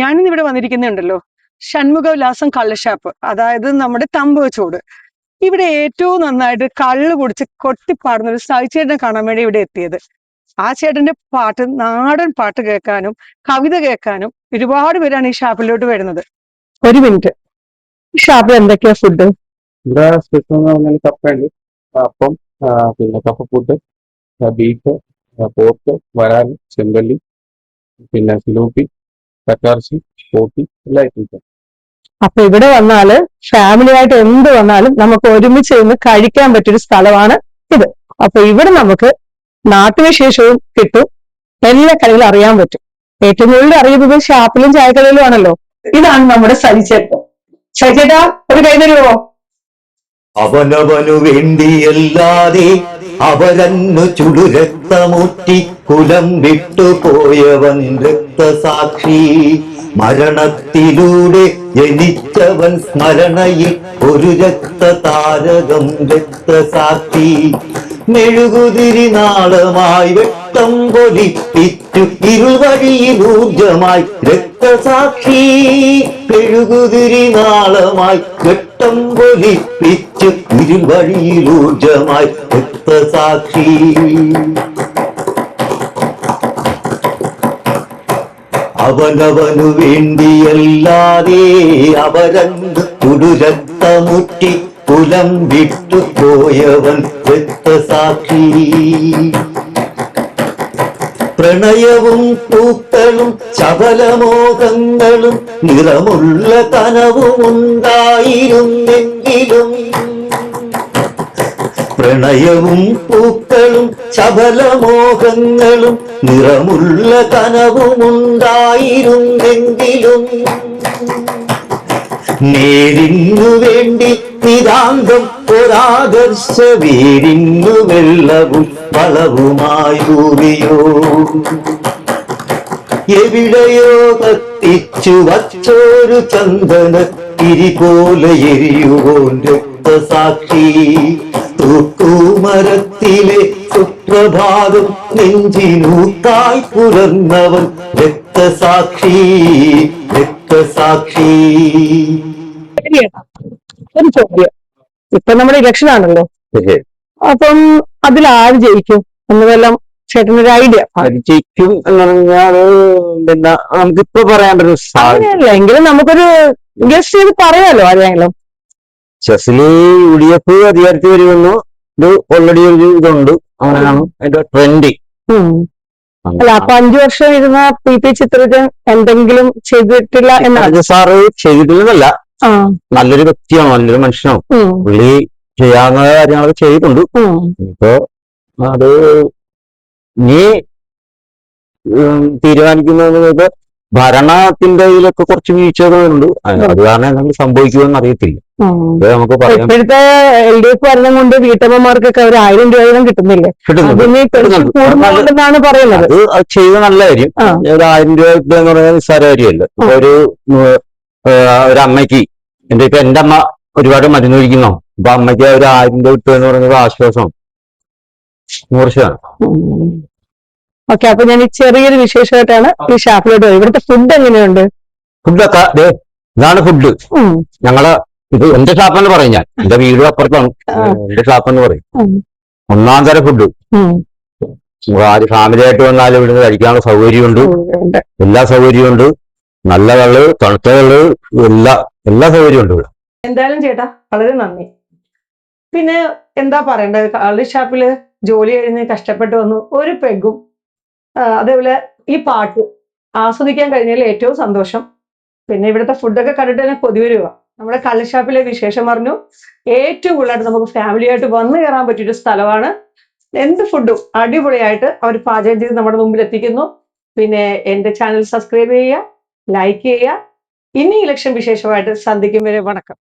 ഞാനിന്ന് ഇവിടെ വന്നിരിക്കുന്നുണ്ടല്ലോ ഷൺമുഖവിലാസം കള്ളുഷാപ്പ്, അതായത് നമ്മുടെ തമ്പുവച്ചോട്. ഇവിടെ ഏറ്റവും നന്നായിട്ട് കള്ള് കുടിച്ച് കൊട്ടിപ്പാടുന്ന ഒരു സായിച്ചേട്ടനെ കാണാൻ വേണ്ടി ഇവിടെ എത്തിയത്. ആ ചേട്ടന്റെ പാട്ട്, നാടൻ പാട്ട് കേൾക്കാനും കവിത കേൾക്കാനും ഒരുപാട് പേരാണ് ഈ ഷാപ്പിലോട്ട് വരുന്നത്. ഒരു മിനിറ്റ്, ഈ ഷാപ്പിൽ എന്തൊക്കെയാ ഫുഡ്? ഇവിടെ സ്പെഷ്യൽ എന്ന് പറഞ്ഞാൽ കപ്പയുണ്ട്, അപ്പം, പിന്നെ കപ്പപ്പൂട്ട്, ബീഫ്, പോർക്ക്, വരാൽ, ചെമ്പല്ലി, പിന്നെ സിലോപ്പി, കക്കാർച്ചി, പോത്തി, എല്ലാ ഐറ്റംസും. അപ്പൊ ഇവിടെ വന്നാല് ഫാമിലി ആയിട്ട് എന്ത് വന്നാലും നമുക്ക് ഒരുമിച്ച് നിന്ന് കഴിക്കാൻ പറ്റിയൊരു സ്ഥലമാണ് ഇത്. അപ്പൊ ഇവിടെ നമുക്ക് നാട്ടുവിശേഷവും കിട്ടും, എല്ലാ കളികളും അറിയാൻ പറ്റും. ഏറ്റവും കൂടുതൽ അറിയുന്നത് ഷാപ്പിലും ചായക്കടയിലും ആണല്ലോ. ഇതാണ് നമ്മുടെ സജിച്ചേട്ടൻ. സജിച്ചേട്ടാ, ഒരു കൈ തരുമോ? അവനവനു വേണ്ടിയല്ലാതെ അവരന്നു ചുടുരക്തമൂറ്റി കുലം വിട്ടുപോയവൻ രക്തസാക്ഷി. മരണത്തിലൂടെ ജനിച്ചവൻ സ്മരണയിൽ ഒരു രക്തതാരകം രക്തസാക്ഷി. മെഴുകുതിരി നാളമായി വെട്ടം പൊലിപ്പിച്ചു ഇരുവഴിയിൽ ഊർജമായി രക്തസാക്ഷി. മെഴുകുതിരി നാളമായി വെട്ടം പൊലിപ്പിച്ചു ഇരുവഴിയിൽ ഊർജമായി രക്തസാക്ഷി. അവനവനു വേണ്ടിയല്ലാതെ അവരന്ന് ചുടുരക്തമുറ്റി കുലം വിട്ടുപോയവൻ രക്തസാക്ഷി. പ്രണയവും പൂക്കളും ചപലമോഹങ്ങളും നിറമുള്ള കനവും ഉണ്ടായിരുന്നെങ്കിലും, പ്രണയവും പൂക്കളും ചപലമോഹങ്ങളും നിറമുള്ള കനവും ഉണ്ടായിരുന്നെങ്കിലും, നേരിന്നു വേണ്ടി നിതാന്തം ഒരാദർശ വേരിന്നു വെള്ളവും വളവുമായൂറിയോ. എവിടെയോ കത്തിച്ചു വച്ചോരു ചന്ദന തിരി പോലെ എരിയുവോൻ രക്തസാക്ഷി. തൂക്കുമരത്തിലെ സുപ്രഭാതം നെഞ്ചിനൂക്കായി പുലർന്നവൻ രക്തസാക്ഷി, രക്തസാക്ഷി. ഒരു ചോദ്യം, ഇപ്പൊ നമ്മുടെ ഇലക്ഷൻ ആണല്ലോ, അപ്പം അതിൽ ആര് ജയിക്കും എന്നതെല്ലാം ചേട്ടനൊരു ഐഡിയ? ജയിക്കും എന്ന് പറഞ്ഞാൽ പിന്നെ നമുക്കിപ്പോ പറയാൻ അങ്ങനെയല്ല എങ്കിലും നമുക്കൊരു ഗസ്റ്റ് ചെയ്ത് പറയാലോ ആരെങ്കിലും. ചെസ്സില് UDF അധികാരത്തിൽ വരുമെന്ന് ഇത് ഓൾറെഡി ഒരു ഇതുണ്ട്, അങ്ങനെയാണ് അതിന്റെ ട്രെൻഡ്. അല്ല, അപ്പൊ 5 വർഷം ഇരുന്ന PP ചിത്രത്തിൽ എന്തെങ്കിലും ചെയ്തിട്ടില്ല എന്നാണ്? സാറ് ചെയ്തിട്ടില്ലെന്നല്ല, നല്ലൊരു വ്യക്തിയാണ്, നല്ലൊരു മനുഷ്യനാണ്. പുള്ളി ചെയ്യാവുന്ന കാര്യങ്ങളൊക്കെ ചെയ്തിട്ടുണ്ട്. ഇപ്പൊ അത് ഇനി തീരുമാനിക്കുന്നത് ഭരണത്തിന്റെ ഇതിലൊക്കെ കുറച്ച് വീഴ്ചകളുണ്ട്. അത് കാരണം എന്തെങ്കിലും സംഭവിക്കുമെന്ന് അറിയത്തില്ല. നമുക്ക് പറയാം, ഇപ്പോഴത്തെ LDF ഭരണം കൊണ്ട് വീട്ടമ്മമാർക്കൊക്കെ ഒരു 1000 രൂപ കിട്ടുന്നില്ലേ? കിട്ടുന്നുണ്ടെന്നാണ് പറയുന്നത്. അത് ചെയ്ത നല്ല കാര്യം. ഒരു 1000 രൂപ കിട്ടുക എന്ന് പറഞ്ഞാൽ നിസ്സാര കാര്യമല്ല. ഒരു അമ്മയ്ക്ക് എന്റെ അമ്മ ഒരുപാട് മരുന്ന് കഴിക്കുന്നോ, അപ്പൊ അമ്മയ്ക്ക് ഒരു 1000 രൂപ കിട്ടുക എന്ന് പറയുന്നത് ആശ്വാസം 100%. ഓക്കെ, അപ്പൊ ഞാൻ ഈ ചെറിയൊരു വിശേഷമായിട്ടാണ് ഈ ഷാപ്പിലോട്ട് പോയി. ഇവിടുത്തെ ഫുഡ് എങ്ങനെയുണ്ട്? ഫുഡൊക്കെ ഇതാണ് ഫുഡ്. ഞങ്ങള് ഇത് എന്റെ ഷാപ്പെന്ന് പറയും, ഞാൻ എന്റെ വീടും അപ്പുറത്താണ്, എന്റെ ഷാപ്പെന്ന് പറയും. 1-ാം തരം ഫുഡ്. ആര് ഫാമിലി ആയിട്ട് വന്നാലും ഇവിടുന്ന് കഴിക്കാനുള്ള സൗകര്യമുണ്ട്, എല്ലാ സൗകര്യമുണ്ട്. നല്ല വെള്ളം, തണുത്ത വെള്ളം, എല്ലാ സൗകര്യമുണ്ട് ഇവിടെ. എന്തായാലും ചേട്ടാ വളരെ നന്ദി. പിന്നെ എന്താ പറയണ്ടത്, കള്ള് ഷാപ്പില് ജോലി കഴിഞ്ഞ് കഷ്ടപ്പെട്ട് വന്നു ഒരു പെഗും അതേപോലെ ഈ പാട്ട് ആസ്വദിക്കാൻ കഴിഞ്ഞതിൽ ഏറ്റവും സന്തോഷം. പിന്നെ ഇവിടുത്തെ ഫുഡൊക്കെ കണ്ടിട്ട് തന്നെ കൊതി വരിക. നമ്മുടെ കള്ള് ഷാപ്പിലെ വിശേഷം പറഞ്ഞു. ഏറ്റവും കൂടുതലായിട്ട് നമുക്ക് ഫാമിലി ആയിട്ട് വന്നു കയറാൻ പറ്റിയൊരു സ്ഥലമാണ്. എന്ത് ഫുഡും അടിപൊളിയായിട്ട് അവർ പാചകം ചെയ്ത് നമ്മുടെ മുമ്പിൽ എത്തിക്കുന്നു. പിന്നെ എന്റെ ചാനൽ സബ്സ്ക്രൈബ് ചെയ്യുക, ലൈക്ക് ചെയ്യുക. ഇനി ഇലക്ഷൻ വിശേഷമായിട്ട് സന്ധിക്കും വരെ വണക്കം.